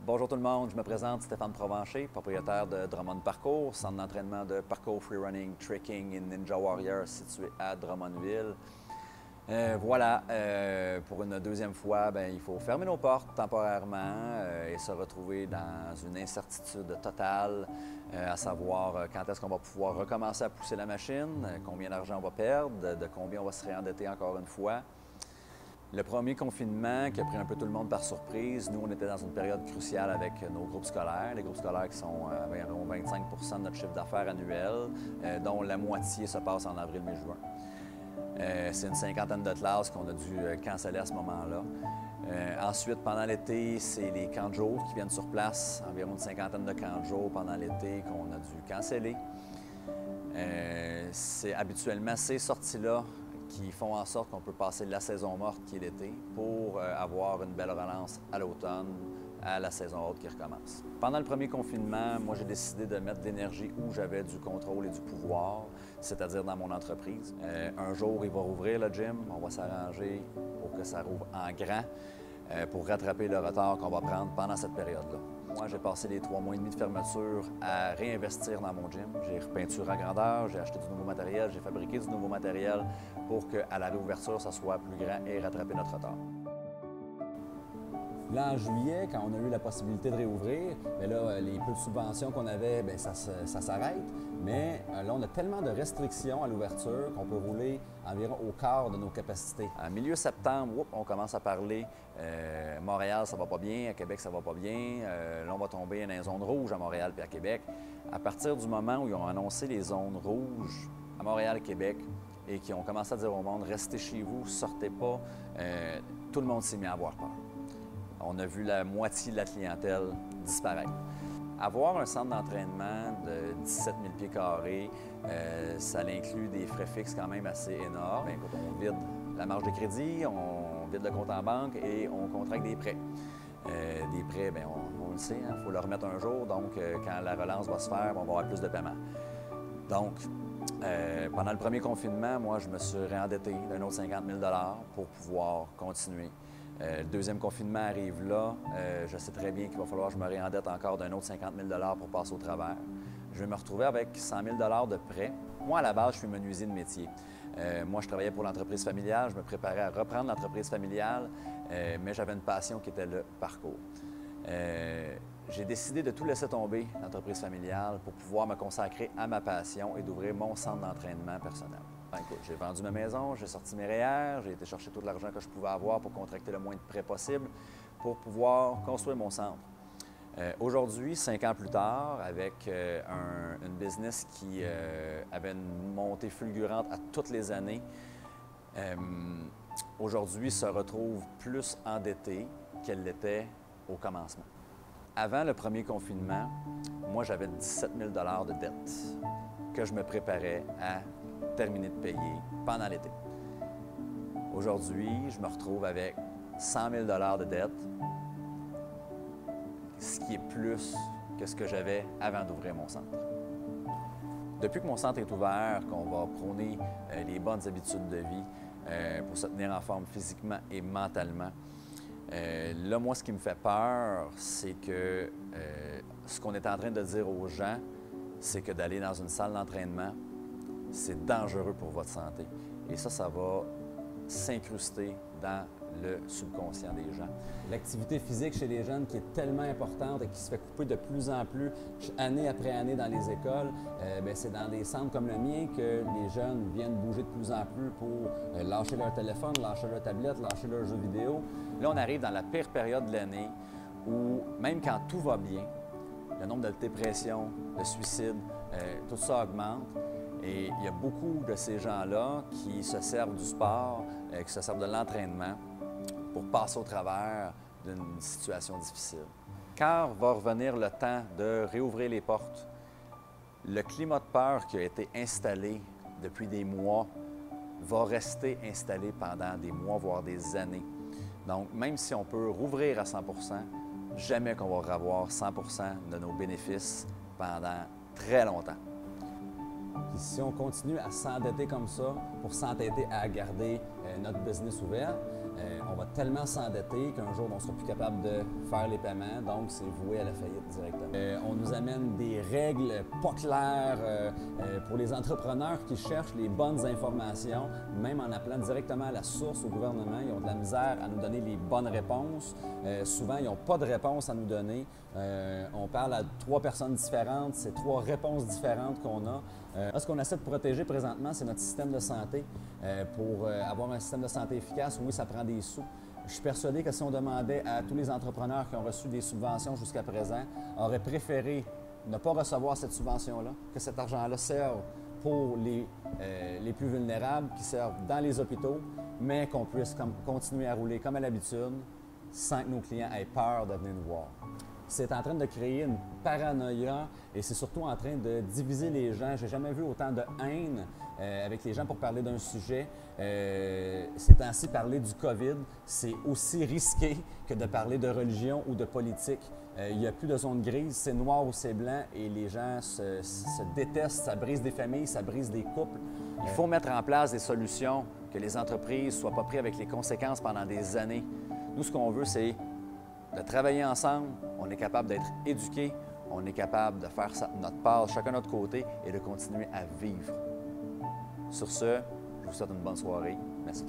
Bonjour tout le monde, je me présente Stéphane Provencher, propriétaire de Drummond Parcours, centre d'entraînement de parcours freerunning, trekking et Ninja Warrior situé à Drummondville. Pour une deuxième fois, il faut fermer nos portes temporairement et se retrouver dans une incertitude totale, à savoir quand est-ce qu'on va pouvoir recommencer à pousser la machine, combien d'argent on va perdre, de combien on va se réendetter encore une fois. Le premier confinement qui a pris un peu tout le monde par surprise, nous, on était dans une période cruciale avec nos groupes scolaires. Les groupes scolaires qui sont environ 25 % de notre chiffre d'affaires annuel, dont la moitié se passe en avril, mai, juin. C'est une cinquantaine de classes qu'on a dû canceller à ce moment-là. Ensuite, pendant l'été, c'est les camps de jour qui viennent sur place, environ une cinquantaine de camps de jour pendant l'été qu'on a dû canceller. C'est habituellement ces sorties-là qui font en sorte qu'on peut passer la saison morte qui est l'été pour avoir une belle relance à l'automne, à la saison haute qui recommence. Pendant le premier confinement, moi j'ai décidé de mettre de l'énergie où j'avais du contrôle et du pouvoir, c'est-à-dire dans mon entreprise. Un jour, il va rouvrir le gym, on va s'arranger pour que ça rouvre en grand pour rattraper le retard qu'on va prendre pendant cette période-là. Moi, j'ai passé les 3 mois et demi de fermeture à réinvestir dans mon gym. J'ai repeinturé à grandeur, j'ai acheté du nouveau matériel, j'ai fabriqué du nouveau matériel pour qu'à la réouverture, ça soit plus grand et rattraper notre retard. Là, en juillet, quand on a eu la possibilité de réouvrir, bien là, les peu de subventions qu'on avait, bien, ça s'arrête. Mais là, on a tellement de restrictions à l'ouverture qu'on peut rouler environ au quart de nos capacités. En milieu septembre, on commence à parler Montréal, ça va pas bien, à Québec, ça va pas bien. Là, on va tomber dans les zones rouges à Montréal et à Québec. À partir du moment où ils ont annoncé les zones rouges à Montréal et Québec et qu'ils ont commencé à dire au monde « Restez chez vous, sortez pas », tout le monde s'est mis à avoir peur. On a vu la moitié de la clientèle disparaître. Avoir un centre d'entraînement de 17 000 pieds carrés, ça inclut des frais fixes quand même assez énormes. Écoute, on vide la marge de crédit, on vide le compte en banque et on contracte des prêts. Des prêts, bien, on le sait, il faut le remettre un jour, donc quand la relance va se faire, on va avoir plus de paiements. Donc, pendant le premier confinement, moi, je me suis réendetté d'un autre 50 000 pour pouvoir continuer. Le deuxième confinement arrive là. Je sais très bien qu'il va falloir que je me réendette encore d'un autre 50 000 pour passer au travers. Je vais me retrouver avec 100 000 de prêt. Moi, à la base, je suis menuisier de métier. Moi, je travaillais pour l'entreprise familiale. Je me préparais à reprendre l'entreprise familiale, mais j'avais une passion qui était le parcours. J'ai décidé de tout laisser tomber, l'entreprise familiale, pour pouvoir me consacrer à ma passion et d'ouvrir mon centre d'entraînement personnel. Écoute, j'ai vendu ma maison, j'ai sorti mes REER, j'ai été chercher tout l'argent que je pouvais avoir pour contracter le moins de prêts possible pour pouvoir construire mon centre. Aujourd'hui, 5 ans plus tard, avec une business qui avait une montée fulgurante à toutes les années, aujourd'hui se retrouve plus endettée qu'elle l'était au commencement. Avant le premier confinement, moi, j'avais 17 000 de dettes que je me préparais à terminer de payer pendant l'été. Aujourd'hui, je me retrouve avec 100 000 de dettes, ce qui est plus que ce que j'avais avant d'ouvrir mon centre. Depuis que mon centre est ouvert, qu'on va prôner les bonnes habitudes de vie pour se tenir en forme physiquement et mentalement, là, moi, ce qui me fait peur, c'est que ce qu'on est en train de dire aux gens, c'est que d'aller dans une salle d'entraînement, c'est dangereux pour votre santé. Et ça va s'incruster dans le subconscient des gens. L'activité physique chez les jeunes qui est tellement importante et qui se fait couper de plus en plus année après année dans les écoles, c'est dans des centres comme le mien que les jeunes viennent bouger de plus en plus pour lâcher leur téléphone, lâcher leur tablette, lâcher leurs jeux vidéo. Là, on arrive dans la pire période de l'année où, même quand tout va bien, le nombre de dépressions, de suicides, tout ça augmente. Et il y a beaucoup de ces gens-là qui se servent du sport, qui se servent de l'entraînement pour passer au travers d'une situation difficile. Quand va revenir le temps de réouvrir les portes, le climat de peur qui a été installé depuis des mois va rester installé pendant des mois, voire des années. Donc, même si on peut rouvrir à 100 %, jamais qu'on va revoir 100 % de nos bénéfices pendant très longtemps. Puis si on continue à s'endetter comme ça pour s'entêter à garder notre business ouvert. On va tellement s'endetter qu'un jour, on ne sera plus capable de faire les paiements, donc c'est voué à la faillite directement. On nous amène des règles pas claires pour les entrepreneurs qui cherchent les bonnes informations, même en appelant directement à la source au gouvernement. Ils ont de la misère à nous donner les bonnes réponses. Souvent, ils n'ont pas de réponse à nous donner. On parle à 3 personnes différentes, c'est 3 réponses différentes qu'on a. Ce qu'on essaie de protéger présentement, c'est notre système de santé. Pour avoir un système de santé efficace, oui, ça prend des sous. Je suis persuadé que si on demandait à tous les entrepreneurs qui ont reçu des subventions jusqu'à présent, auraient préféré ne pas recevoir cette subvention-là, que cet argent-là serve pour les plus vulnérables, qui servent dans les hôpitaux, mais qu'on puisse continuer à rouler comme à l'habitude sans que nos clients aient peur de venir nous voir. C'est en train de créer une paranoïa et c'est surtout en train de diviser les gens. Je n'ai jamais vu autant de haine avec les gens pour parler d'un sujet. Ces temps-ci, parler du COVID, c'est aussi risqué que de parler de religion ou de politique. Il n'y a plus de zone grise, c'est noir ou c'est blanc et les gens se détestent, ça brise des familles, ça brise des couples. Il faut mettre en place des solutions, que les entreprises ne soient pas prises avec les conséquences pendant des années. Nous, ce qu'on veut, c'est de travailler ensemble, on est capable d'être éduqués, on est capable de faire notre part chacun de notre côté et de continuer à vivre. Sur ce, je vous souhaite une bonne soirée. Merci.